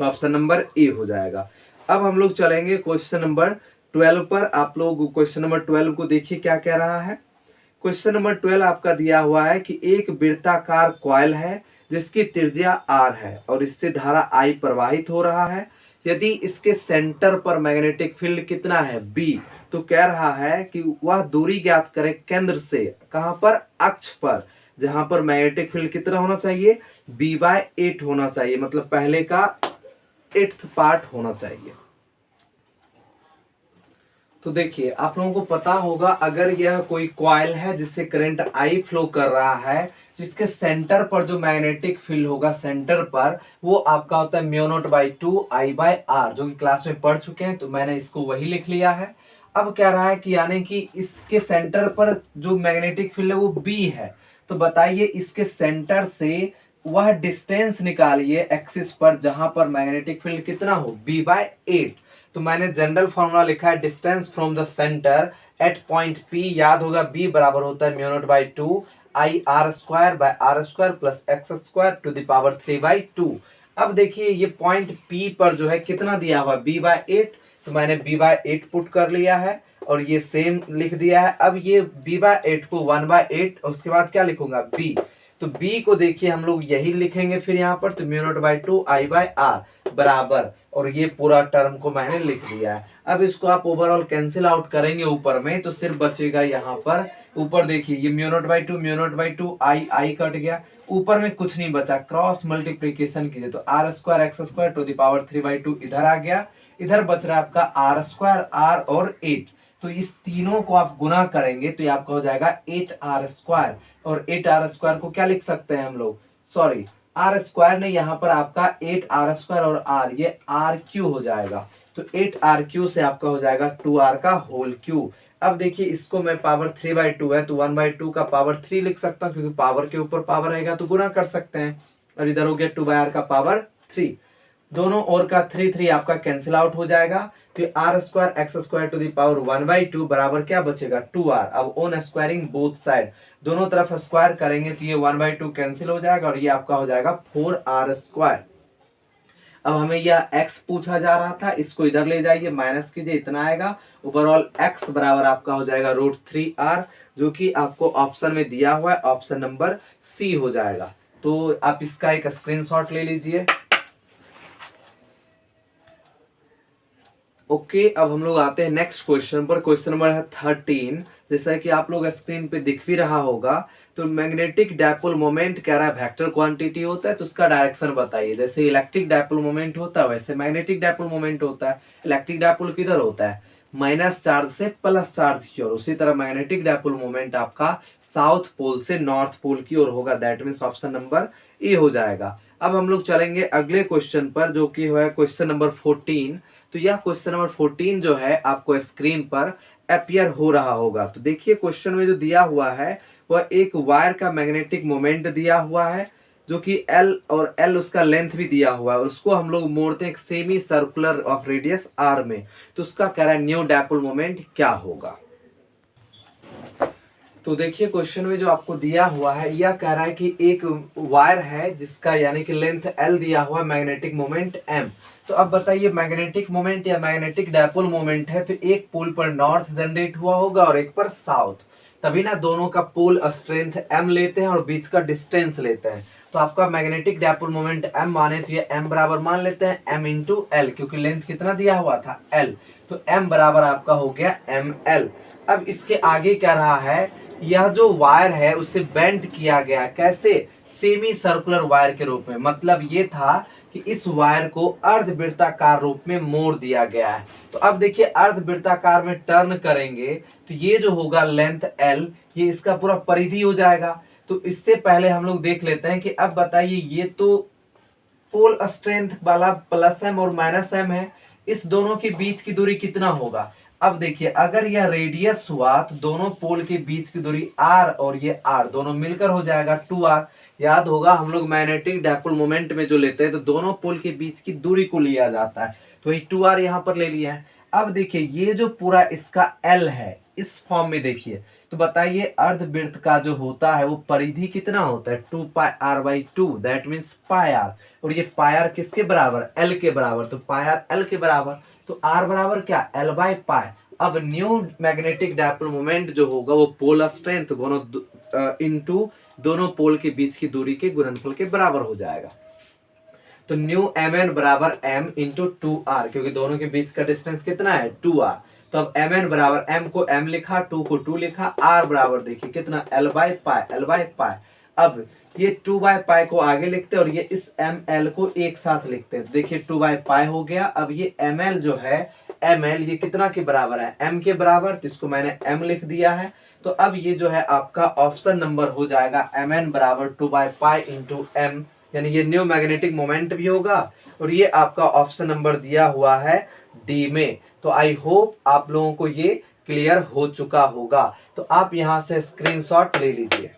तो ऑप्शन नंबर ए हो जाएगा। अब हम लोग चलेंगे क्वेश्चन नंबर 12 पर। आप लोग क्वेश्चन नंबर 12 को देखिए क्या कह रहा है। क्वेश्चन नंबर 12 आपका दिया हुआ है कि एक वृत्ताकार कॉइल है जिसकी त्रिज्या r है और इससे धारा I प्रवाहित हो रहा है। यदि इसके सेंटर पर मैग्नेटिक फील्ड कितना है b, तो कह रहा है कि वह दूरी ज्ञात करे केंद्र से, कहां पर, अक्ष पर, जहां पर मैग्नेटिक फील्ड कितना होना चाहिए, b/8 होना चाहिए, मतलब पहले का 8th पार्ट होना चाहिए। तो देखिए आप लोगों को पता होगा, अगर यह कोई कॉइल है जिससे करंट I फ्लो कर रहा है, जिसके सेंटर पर जो मैग्नेटिक फील्ड होगा सेंटर पर, वो आपका होता है म्यू नॉट बाई 2 I/R, जो कि क्लास में पढ़ चुके हैं, तो मैंने इसको वही लिख लिया है। अब कह रहा है कि यानी कि इसके सेंटर पर जो मैग्नेटिक फील्ड है वो B है, तो बताइए इसके सेंटर से वह डिस्टेंस निकालिए एक्सिस पर जहां पर मैग्नेटिक फील्ड कितना हो, b/8। तो मैंने जनरल फॉर्मूला लिखा है distance from the centre at point P, याद होगा B बराबर होता है mu naught by 2 I/r² plus x² to the power 3/2। अब देखिए ये पॉइंट P पर जो है कितना दिया हुआ b/8, तो मैंने b/8 पुट कर लिया है और ये सेम लिख दिया है। अब ये b/8 को 1/8, उसके बाद क्या लिखूंगा b, तो b को देखिए हम लोग यही लिखेंगे फिर यहाँ पर, तो म्यू नॉट बाई 2 I/r बराबर, और ये पूरा टर्म को मैंने लिख दिया है। अब इसको आप ओवरऑल कैंसिल आउट करेंगे ऊपर में, तो सिर्फ बचेगा यहाँ पर ऊपर देखिए ये mu naught by 2 mu naught by 2 I cut गया, ऊपर में कुछ नहीं बचा, क्रॉस मल्टीप्लीकेशन कीजिए तो r² x² to the power 3/2 इधर आ गया, इधर बच रहा है आपका r² r और 8, तो इस तीनों को आप गुना करेंगे तो ये आपका हो जाएगा 8r², और 8r² को क्या लिख सकते हैं हम लोग, सॉरी r² ने यहाँ पर आपका 8r² और r, ये rq हो जाएगा, तो 8rq से आपका हो जाएगा 2r का होल क्यू। अब देखिए इसको मैं पावर 3/2 है तो 1/2 का पावर 3 लिख सकता हूँ, क्योंकि पावर के ऊपर पावर रहेगा तो गुना कर सकते हैं, और इधर हो गया 2/r का पावर 3, दोनों ओर का 3 आपका कैंसिल आउट हो जाएगा, तो r² x² to the power 1/2 बराबर क्या बचेगा 2r। अब ऑन स्क्वायरिंग बोथ साइड, दोनों तरफ स्क्वायर करेंगे तो ये 1/2 कैंसिल हो जाएगा और ये आपका हो जाएगा 4r²। अब हमें यह x पूछा जा रहा था, इसको इधर ले जाइए माइनस कीजिए, इतना आएगा, ओवरऑल x बराबर आपका हो जाएगा √3r, जो कि आपको ऑप्शन में दिया हुआ है, ऑप्शन नंबर सी हो जाएगा। तो आप इसका एक स्क्रीनशॉट ले लीजिए। ओके अब हम लोग आते हैं नेक्स्ट क्वेश्चन पर। क्वेश्चन नंबर है 13, जैसा कि आप लोग स्क्रीन पे दिख भी रहा होगा। तो मैग्नेटिक डायपोल मोमेंट कह रहा है वेक्टर क्वांटिटी होता है, तो उसका डायरेक्शन बताइए। जैसे इलेक्ट्रिक डायपोल मोमेंट होता है वैसे मैग्नेटिक डायपोल मोमेंट होता है। इलेक्ट्रिक डायपोल किधर होता है, माइनस चार्ज से प्लस चार्ज की ओर, उसी तरह मैग्नेटिक डायपोल मोमेंट आपका साउथ पोल से नॉर्थ पोल की ओर होगा, that means option number A हो जाएगा। अब हम लोग चलेंगे अगले क्वेश्चन पर, जो कि है क्वेश्चन नंबर 14। तो यह क्वेश्चन नंबर 14 जो है आपको स्क्रीन पर अपीयर हो रहा होगा। तो देखिए क्वेश्चन में जो दिया हुआ है वह एक वायर का मैग्नेटिक मोमेंट दिया हुआ है, जो कि L और L उसका लेंथ भी दिया हुआ है, उसको हम लोग मोड़ते हैं एक semi circular of radius R में, तो उसका कह रहा है न्यू डायपोल मोमेंट क्या होगा। तो देखिए क्वेश्चन में जो आपको दिया हुआ है यह कह रहा है कि एक वायर है जिसका यानी कि लेंथ L दिया हुआ है, मैग्नेटिक मोमेंट M। तो अब बताइए मैग्नेटिक मोमेंट या मैग्नेटिक डायपोल मोमेंट है, तो एक पोल पर नॉर्थ जनरेट हुआ होगा और एक पर साउथ, तभी ना दोनों का पोल स्ट्रेंथ M लेते हैं और बीच का डिस्टेंस लेते हैं। तो आपका मैग्नेटिक डायपोल मोमेंट M माने तो ये M बराबर मान लेते हैं M इंटू L, क्योंकि लेंथ कितना दिया हुआ था L, तो M बराबर आपका हो गया ML। अब इसके आगे कह रहा है यह जो वायर है उसे बेंड किया गया, कैसे, सेमी सर्कुलर वायर के रूप में, मतलब ये था कि इस वायर को अर्धवृत्ताकार रूप में मोड़ दिया गया है। तो अब देखिए अर्धवृत्ताकार में टर्न करेंगे तो ये जो होगा लेंथ L, ये इसका पूरा परिधि हो जाएगा। तो इससे पहले हम लोग देख लेते हैं कि अब बताइए ये तो पोल स्ट्रेंथ वाला प्लस M और माइनस M है, इस दोनों के बीच की दूरी कितना होगा, अब देखिए अगर यह रेडियस हुआ तो दोनों पोल के बीच की दूरी r और ये r दोनों मिलकर हो जाएगा 2r। याद होगा हम लोग मैग्नेटिक डायपोल मोमेंट में जो लेते हैं तो दोनों पोल के बीच की दूरी को लिया जाता है, तो वही 2r यहाँ पर ले लिया है। अब देखिए ये जो पूरा इसका l है इस फॉर्म में देखिए, तो बताइए अर्धवृत्त का जो होता है वो परिधि कितना होता है 2πr/2, दैट मीन्स πr। और ये πr किसके बराबर, l के बराबर, तो πr l के बराबर, तो r बराबर क्या l/π। अब न्यू मैग्नेटिक डायपोल मोमेंट जो होगा वो पोल स्ट्रेंथ दोनों इनटू दोनों पोल के बीच की दूरी के गुणनफल के बराबर हो जाएगा। तो न्यू mn बराबर m इंटू 2r, क्योंकि दोनों के बीच का डिस्टेंस कितना है 2r। तो अब mn बराबर m को m लिखा, 2 को 2 लिखा, r बराबर देखिए कितना l/π। अब ये 2/π को आगे लिखते हैं और ये इस ml को एक साथ लिखते हैं। देखिए 2/π हो गया। अब ये ml जो है ml ये कितना के बराबर है m के बराबर, तो इसको मैंने m लिख दिया है। तो अब ये जो है आपका ऑप्शन नंबर हो जाएगा mn बराबर 2/π इंटू m, यानी ये न्यू मैग्नेटिक मोमेंट भी होगा और ये आपका ऑप्शन नंबर दिया हुआ है डी में। तो आई होप आप लोगों को ये क्लियर हो चुका होगा, तो आप यहां से स्क्रीनशॉट ले लीजिए।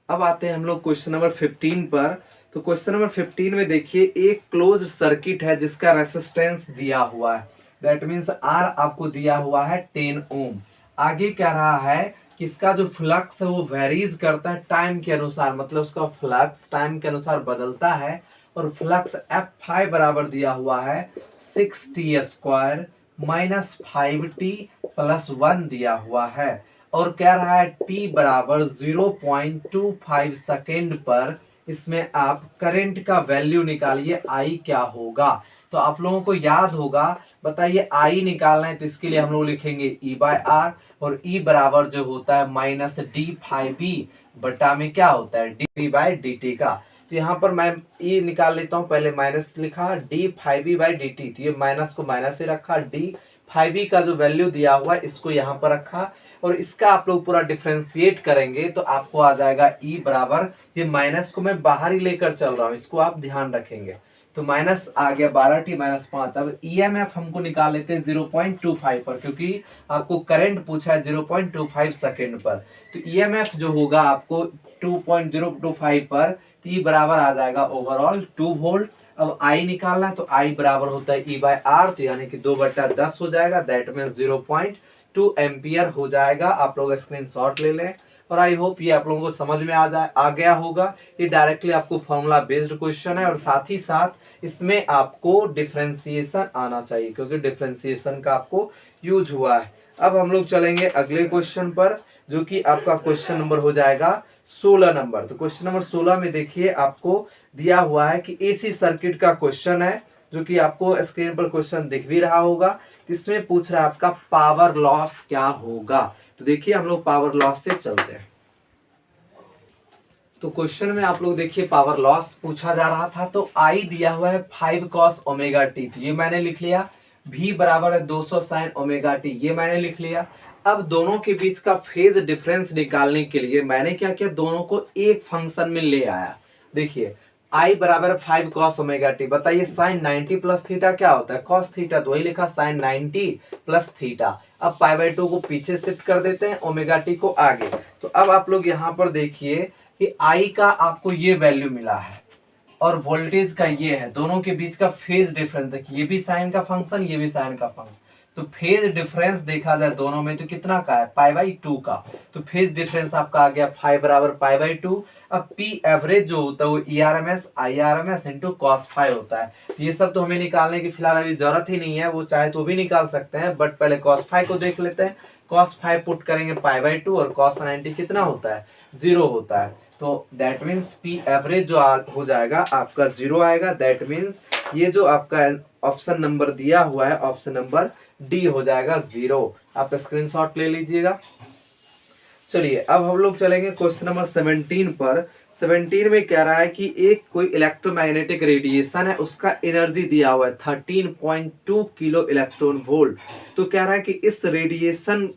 अब आते हैं हम लोग क्वेश्चन नंबर 15 पर। तो क्वेश्चन नंबर 15 में देखिए एक क्लोज सर्किट है जिसका रेसिस्टेंस दिया हुआ है, दैट मीन्स आर आपको दिया हुआ है 10 ओम। आगे क्या रहा है कि इसका जो फ्लक्स है वो वेरीज करता है टाइम के अनुसार, मतलब उसका फ्लक्स टाइम के अनुसार बदलता है। और फ्लक्स F5 बराबर दिया हुआ है 6t² माइनस 5t प्लस 1 दिया हुआ है। और कह रहा है t बराबर 0.25 सेकेंड पर इसमें आप करंट का वैल्यू निकालिए, I क्या होगा। तो आप लोगों को याद होगा, बताइए I निकालना है तो इसके लिए हम लोग लिखेंगे E/R, और E बराबर जो होता है माइनस d∅b बटा में क्या होता है dv/dt का। तो यहाँ पर मैं E निकाल लेता हूँ, पहले माइनस लिखा d∅b/dt, तो ये माइनस को माइनस ही रखा, d∅b का जो वैल्यू दिया हुआ है इसको यहाँ पर रखा, और इसका आप लोग पूरा डिफ्रेंशिएट करेंगे तो आपको आ जाएगा E बराबर, ये माइनस को मैं बाहर ही लेकर चल रहा हूँ, इसको आप ध्यान रखेंगे। तो माइनस आ गया 12t माइनस 5। अब EMF हमको निकाल लेते हैं 0.25 पर, क्योंकि आपको करंट पूछा है 0.25 सेकेंड पर। तो EMF जो होगा आपको 2.025 पर E बराबर आ जाएगा ओवरऑल 2 वोल्ट। अब I निकालना है तो I बराबर होता है E/R, तो यानी कि 2/10 हो जाएगा, दैट मीन्स 0.2 एम्पियर हो जाएगा। आप लोग स्क्रीनशॉट ले लें, और आई होप ये आप लोगों को समझ में आ गया होगा। ये डायरेक्टली आपको फॉर्मूला बेस्ड क्वेश्चन है, और साथ ही साथ इसमें आपको डिफरेंशिएशन आना चाहिए, क्योंकि डिफरेंशिएशन का आपको यूज हुआ है। अब हम लोग चलेंगे अगले क्वेश्चन पर, जो कि आपका क्वेश्चन नंबर हो जाएगा 16 नंबर। तो क्वेश्चन नंबर 16 में देखिए आपको दिया हुआ है कि एसी सर्किट का क्वेश्चन है, जो कि आपको स्क्रीन पर क्वेश्चन दिख भी रहा होगा। इसमें पूछ रहा है आपका पावर लॉस क्या होगा। तो देखिए हम लोग पावर लॉस से चलते हैं। तो क्वेश्चन में आप लोग देखिए पावर लॉस पूछा जा रहा था, तो I दिया हुआ है 5 cos ωt, तो ये मैंने लिख लिया। V बराबर है 200 sin ωt, ये मैंने लिख लिया। अब दोनों के बीच का फेज डिफरेंस निकालने के लिए मैंने क्या किया, दोनों को एक फंक्शन में ले आया। देखिए I बराबर 5 cos ωt, बताइए sin 90 प्लस थीटा क्या होता है cos थीटा, तो वही लिखा sin 90 प्लस थीटा। अब π/2 को पीछे शिफ्ट कर देते हैं, ωt को आगे। तो अब आप लोग यहाँ पर देखिए कि I का आपको ये वैल्यू मिला है और वोल्टेज का ये है, दोनों के बीच का फेज डिफरेंस देखिए, ये भी साइन का फंक्शन, ये भी साइन का फंक्शन। तो फेज डिफरेंस देखा जाए दोनों में तो कितना का है π/2 का। तो फेज डिफरेंस आपका आ गया 5 बराबर π/2। अब P एवरेज जो होता है वो ERMS IRMS into cos phi होता है। तो ये सब तो हमें निकालने की फिलहाल अभी जरूरत ही नहीं है, वो चाहे तो भी निकाल सकते हैं, बट पहले cos फाई को देख लेते हैं। cos फाई पुट करेंगे π/2 और cos 90 कितना होता है 0 होता है। तो दैट मीन्स P एवरेज जो हो जाएगा आपका 0 आएगा। दैट मीन्स ये जो आपका ऑप्शन नंबर दिया हुआ है ऑप्शन नंबर डी हो जाएगा 0। आप स्क्रीनशॉट ले लीजिएगा। चलिए अब हम लोग चलेंगे क्वेश्चन नंबर 17 पर। 17 में कह रहा है कि एक कोई इलेक्ट्रोमैग्नेटिक रेडिएशन है, उसका एनर्जी दिया हुआ है 13.2 किलो इलेक्ट्रॉन वोल्ट। तो कह रहा है कि इस रेडिएशन,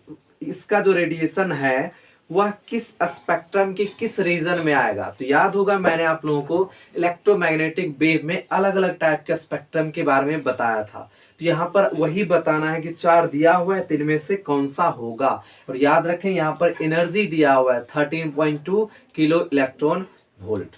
इसका जो रेडिएशन है वह किस स्पेक्ट्रम के किस रीजन में आएगा। तो याद होगा मैंने आप लोगों को इलेक्ट्रोमैग्नेटिक वेव में अलग अलग टाइप के स्पेक्ट्रम के बारे में बताया था। तो यहाँ पर वही बताना है कि 4 दिया हुआ है, 3 में से कौन सा होगा। और याद रखें यहाँ पर एनर्जी दिया हुआ है 13.2 किलो इलेक्ट्रॉन वोल्ट।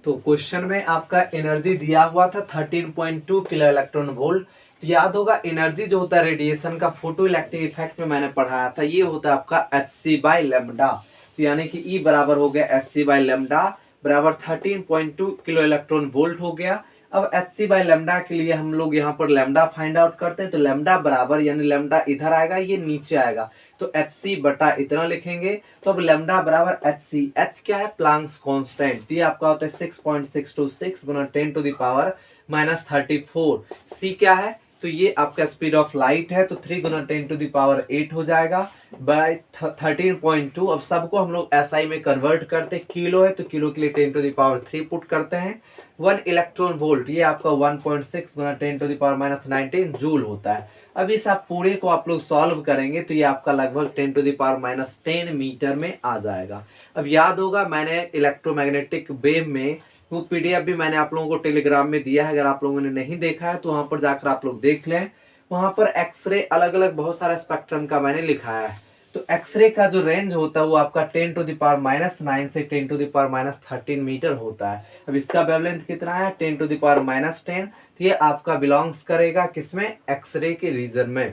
तो क्वेश्चन में आपका एनर्जी दिया हुआ था 13.2 किलो इलेक्ट्रॉन वोल्ट। तो याद होगा एनर्जी जो होता है रेडिएशन का फोटो इलेक्ट्रिक इफेक्ट में मैंने पढ़ाया था, ये होता है आपका hc/λ। तो यानी कि E बराबर हो गया hc/λ बराबर 13.2 किलो इलेक्ट्रॉन वोल्ट हो गया। अब hc/λ के लिए हम लोग यहाँ पर लैम्डा फाइंड आउट करते हैं। तो लैम्डा बराबर यानी लैम्डा इधर आएगा, ये नीचे आएगा, तो hc बटा इतना लिखेंगे। तो अब लैम्डा बराबर hc, h क्या है प्लांक्स कांस्टेंट, ये आपका होता है 6.626 गुना 10 टू द पावर -34। c क्या है, तो ये आपका स्पीड ऑफ लाइट है, तो 3 गुना 10 टू द पावर 8 हो जाएगा बाय 13.2। अब सबको हम लोग SI में कन्वर्ट करते हैं, किलो है तो किलो के लिए 10 टू द पावर 3 पुट करते हैं। 1 इलेक्ट्रॉन वोल्ट ये आपका 1.6 गुना 10 टू द पावर -19 जूल होता है। अब इस आप पूरे को आप लोग सॉल्व करेंगे तो ये आपका लगभग 10 टू द पावर -10 मीटर में आ जाएगा। अब याद होगा मैंने इलेक्ट्रोमैग्नेटिक वेव में वो PDF भी मैंने आप लोगों को टेलीग्राम में दिया है, अगर आप लोगों ने नहीं देखा है तो वहां पर जाकर आप लोग देख लें। वहां पर एक्सरे अलग अलग बहुत सारे स्पेक्ट्रम का मैंने लिखाया है। तो एक्सरे का जो रेंज होता है वो आपका 10 टू द पावर -9 से 10 टू द पावर -13 मीटर होता है। अब इसका वेवलेंथ कितना है 10 टू द पावर -10। तो ये आपका बिलोंग्स करेगा किसमें, एक्सरे के रीजन में।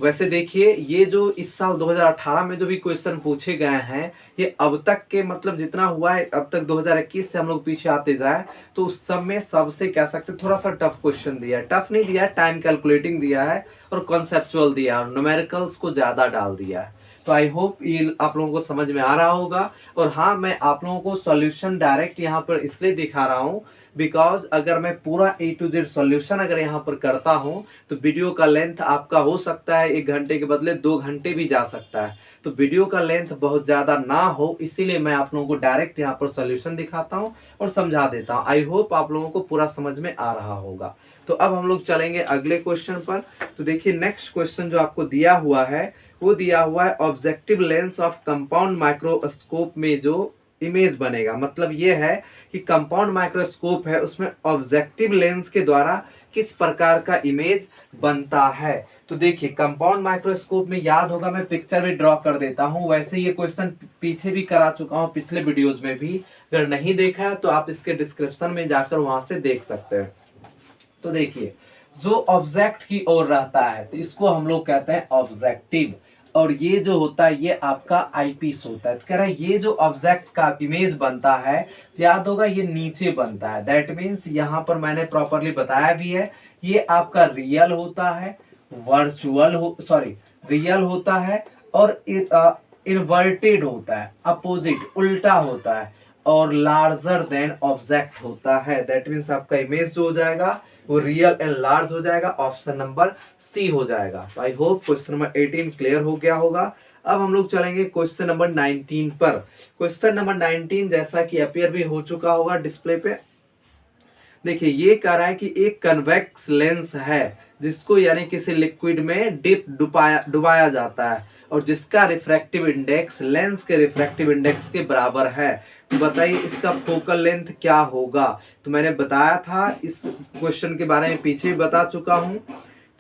वैसे देखिए ये जो इस साल 2018 में जो भी क्वेश्चन पूछे गए हैं, ये अब तक के मतलब जितना हुआ है अब तक 2021 से हम लोग पीछे आते जाए तो उस सब में सबसे कह सकते थोड़ा सा टफ क्वेश्चन दिया है। टफ नहीं दिया है, टाइम कैलकुलेटिंग दिया है और कॉन्सेप्चुअल दिया है और न्यूमेरिकल्स को ज्यादा डाल दिया है। तो आई होप ये आप लोगों को समझ में आ रहा होगा। और हाँ, मैं आप लोगों को सॉल्यूशन डायरेक्ट यहाँ पर इसलिए दिखा रहा हूँ बिकॉज अगर मैं पूरा A to Z सॉल्यूशन अगर यहाँ पर करता हूँ तो वीडियो का लेंथ आपका हो सकता है 1 घंटे के बदले 2 घंटे भी जा सकता है। तो वीडियो का लेंथ बहुत ज़्यादा ना हो इसीलिए मैं आप लोगों को डायरेक्ट यहाँ पर सॉल्यूशन दिखाता हूँ और समझा देता हूँ। आई होप आप लोगों को पूरा समझ में आ रहा होगा। तो अब हम लोग चलेंगे अगले क्वेश्चन पर। तो देखिए नेक्स्ट क्वेश्चन जो आपको दिया हुआ है वो दिया हुआ है objective lens of compound microscope में जो इमेज बनेगा, मतलब ये है कि कंपाउंड माइक्रोस्कोप है उसमें ऑब्जेक्टिव लेंस के द्वारा किस प्रकार का इमेज बनता है। तो देखिए कंपाउंड माइक्रोस्कोप में याद होगा मैं पिक्चर भी ड्रॉ कर देता हूं। वैसे ये क्वेश्चन पीछे भी करा चुका हूं पिछले वीडियोस में भी, अगर नहीं देखा है तो आप इसके डिस्क्रिप्शन में जाकर वहां से देख सकते हैं। तो देखिए जो ऑब्जेक्ट की ओर रहता है तो इसको हम लोग कहते हैं ऑब्जेक्टिव, और ये जो होता है ये आपका आईपीस होता है। तो कह रहा है ये जो ऑब्जेक्ट का इमेज बनता है याद होगा ये नीचे बनता है। दैट मीन्स यहाँ पर मैंने प्रॉपरली बताया भी है, ये आपका रियल होता है, रियल होता है और इन्वर्टेड होता है, अपोजिट उल्टा होता है और लार्जर देन ऑब्जेक्ट होता है। दैट मीन्स आपका इमेज जो हो जाएगा वो रियल एंड लार्ज हो जाएगा। ऑप्शन नंबर सी हो जाएगा। तो I hope question number 18 clear हो गया होगा। अब हम लोग चलेंगे क्वेश्चन नंबर 19 पर। क्वेश्चन नंबर 19 जैसा कि अपीयर भी हो चुका होगा डिस्प्ले पे, देखिए ये कह रहा है कि एक कन्वेक्स लेंस है जिसको यानी किसी लिक्विड में डुबाया जाता है और जिसका रिफ्रैक्टिव इंडेक्स लेंस के रिफ्रैक्टिव इंडेक्स के बराबर है। तो बताइए इसका फोकल लेंथ क्या होगा। तो मैंने बताया था इस क्वेश्चन के बारे में पीछे भी बता चुका हूं।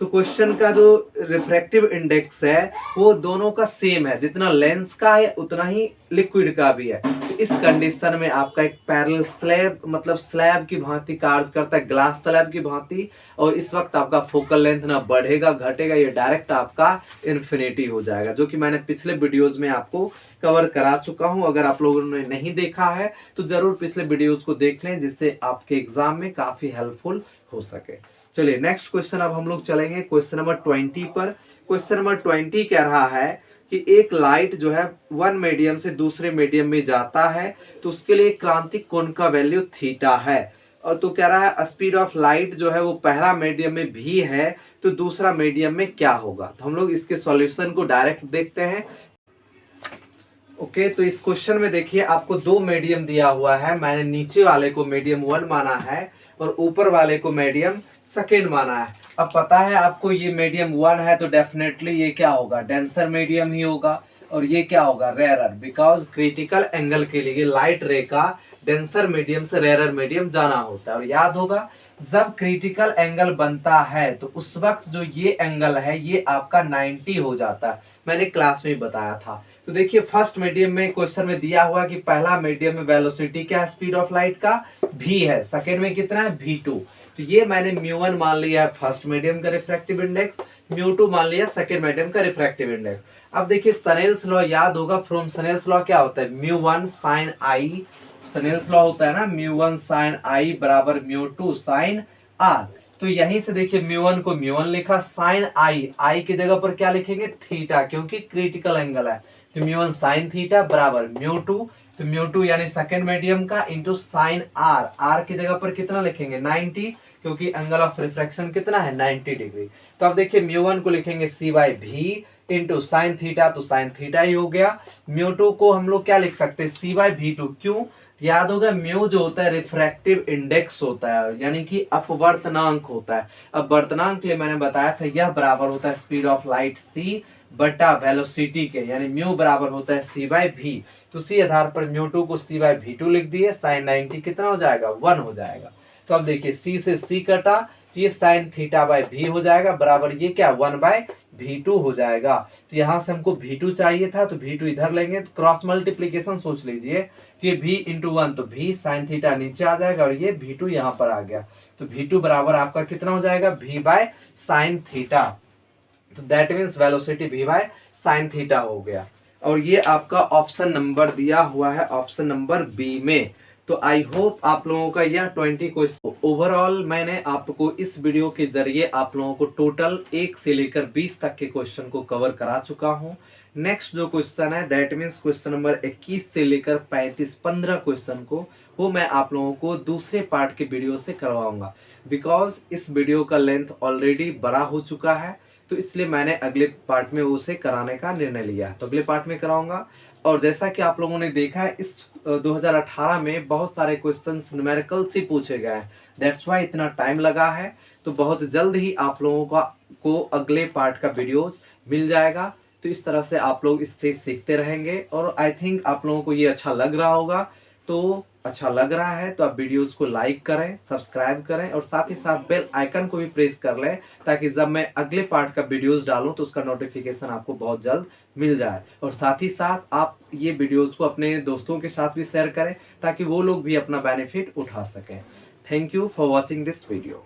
तो क्वेश्चन का जो रिफ्रैक्टिव इंडेक्स है वो दोनों का सेम है, जितना लेंस का है उतना ही लिक्विड का भी है। तो इस कंडीशन में आपका एक पैरेलल स्लैब मतलब स्लैब की भांति कार्य करता है, ग्लास स्लैब की भांति, और इस वक्त आपका फोकल लेंथ ना बढ़ेगा घटेगा, ये डायरेक्ट आपका इन्फिनिटी हो जाएगा, जो कि मैंने पिछले वीडियोज में आपको कवर करा चुका हूं। अगर आप लोगों ने नहीं देखा है तो जरूर पिछले वीडियोज को देख लें जिससे आपके एग्जाम में काफी हेल्पफुल हो सके। चलिए नेक्स्ट क्वेश्चन अब हम लोग चलेंगे क्वेश्चन नंबर 20 पर। क्वेश्चन नंबर 20 कह रहा है कि एक लाइट जो है वन मीडियम से दूसरे मीडियम में जाता है तो उसके लिए क्रांतिक कोण का वैल्यू थीटा है। और तो कह रहा है स्पीड ऑफ लाइट जो है वो पहला मीडियम में भी है तो दूसरा मीडियम में क्या होगा। तो हम लोग इसके सॉल्यूशन को डायरेक्ट देखते हैं। ओके, तो इस क्वेश्चन में देखिए आपको 2 मीडियम दिया हुआ है। मैंने नीचे वाले को मीडियम 1 माना है और ऊपर वाले को मीडियम सेकेंड माना है। अब पता है आपको ये मीडियम 1 है तो डेफिनेटली ये क्या होगा, डेंसर मीडियम ही होगा। और ये क्या होगा, रेयरर, बिकॉज क्रिटिकल एंगल के लिए लाइट रे का डेंसर मीडियम से रेयरर मीडियम जाना होता है। और याद होगा जब क्रिटिकल एंगल बनता है तो उस वक्त जो ये एंगल है ये आपका 90 हो जाता है, मैंने क्लास में बताया था। तो देखिए फर्स्ट मीडियम में क्वेश्चन में दिया हुआ कि पहला मीडियम में वेलोसिटी क्या है स्पीड ऑफ लाइट का, v है, सेकेंड में कितना है v2। तो ये मैंने म्यू1 मान लिया है फर्स्ट मीडियम का रिफ्रैक्टिव इंडेक्स, म्यू2 मान लिया सेकेंड मीडियम का रिफ्रैक्टिव इंडेक्स। अब देखिए सनेल्स लॉ याद होगा, फ्रॉम सनेल्स लॉ क्या होता है, म्यू1 साइन आई, सनेल्स लॉ होता है ना म्यू1 साइन आई बराबर म्यू2 साइन आर। तो यहीं से देखिए म्यू1 को म्यू1 लिखा, साइन आई, आई की जगह पर क्या लिखेंगे थीटा, क्योंकि क्रिटिकल एंगल है। तो म्यू1 साइन थीटा बराबर म्यू2, तो म्यू2 यानी सेकेंड मीडियम का इंटू साइन आर, आर की जगह पर कितना लिखेंगे 90, क्योंकि एंगल ऑफ रिफ्रैक्शन कितना है 90 डिग्री। तो अब देखिए म्यू1 को लिखेंगे सी बाई भी इंटू साइन थीटा, तो साइन थीटा ही हो गया। म्यू2 को हम लोग क्या लिख सकते हैं सी बाई भी टू, क्यों, याद होगा म्यू जो होता है रिफ्रैक्टिव इंडेक्स होता है, यानी कि अपवर्तनांक होता है। अब वर्तनांक के लिए मैंने बताया था यह बराबर होता है स्पीड ऑफ लाइट सी बटा वेलोसिटी के, यानी म्यू बराबर होता है सी बाई भी। तो सी आधार पर म्यू2 को सी बाई भी टू लिख दिए, साइन 90 कितना हो जाएगा 1 हो जाएगा। तो अब देखिए सी से सी कटा, तो ये साइन थीटा बाई भी हो जाएगा बराबर ये क्या 1 बाई v2 हो जाएगा। तो यहाँ से हमको v2 चाहिए था तो v2 इधर लेंगे, तो क्रॉस मल्टीप्लीकेशन सोच लीजिए, तो ये v इंटू 1 तो v साइन थीटा नीचे आ जाएगा और ये v2 यहाँ पर आ गया। तो v2 बराबर आपका कितना हो जाएगा v बाय साइन थीटा। तो that means velocity v by sine theta हो गया। और ये आपका ऑप्शन नंबर दिया हुआ है ऑप्शन नंबर बी में। तो आई होप आप लोगों का यह 20 क्वेश्चन ओवरऑल मैंने आपको इस वीडियो के जरिए आप लोगों को टोटल 1 से लेकर 20 तक के क्वेश्चन को कवर करा चुका हूं। नेक्स्ट जो क्वेश्चन है दैट मीन्स क्वेश्चन नंबर 21 से लेकर 35 15 क्वेश्चन को वो मैं आप लोगों को दूसरे पार्ट के वीडियो से करवाऊंगा, बिकॉज इस वीडियो का लेंथ ऑलरेडी बड़ा हो चुका है। तो इसलिए मैंने अगले पार्ट में उसे कराने का निर्णय लिया, तो अगले पार्ट में कराऊंगा। और जैसा कि आप लोगों ने देखा है इस 2018 में बहुत सारे क्वेश्चन न्यूमेरिकल से पूछे गए हैं, दैट्स वाई इतना टाइम लगा है। तो बहुत जल्द ही आप लोगों को अगले पार्ट का वीडियोस मिल जाएगा। तो इस तरह से आप लोग इससे सीखते रहेंगे और आई थिंक आप लोगों को ये अच्छा लग रहा होगा। तो अच्छा लग रहा है तो आप वीडियोस को लाइक करें, सब्सक्राइब करें और साथ ही साथ बेल आइकन को भी प्रेस कर लें, ताकि जब मैं अगले पार्ट का वीडियोस डालूं तो उसका नोटिफिकेशन आपको बहुत जल्द मिल जाए। और साथ ही साथ आप ये वीडियोस को अपने दोस्तों के साथ भी शेयर करें ताकि वो लोग भी अपना बेनिफिट उठा सकें। Thank you for watching this video.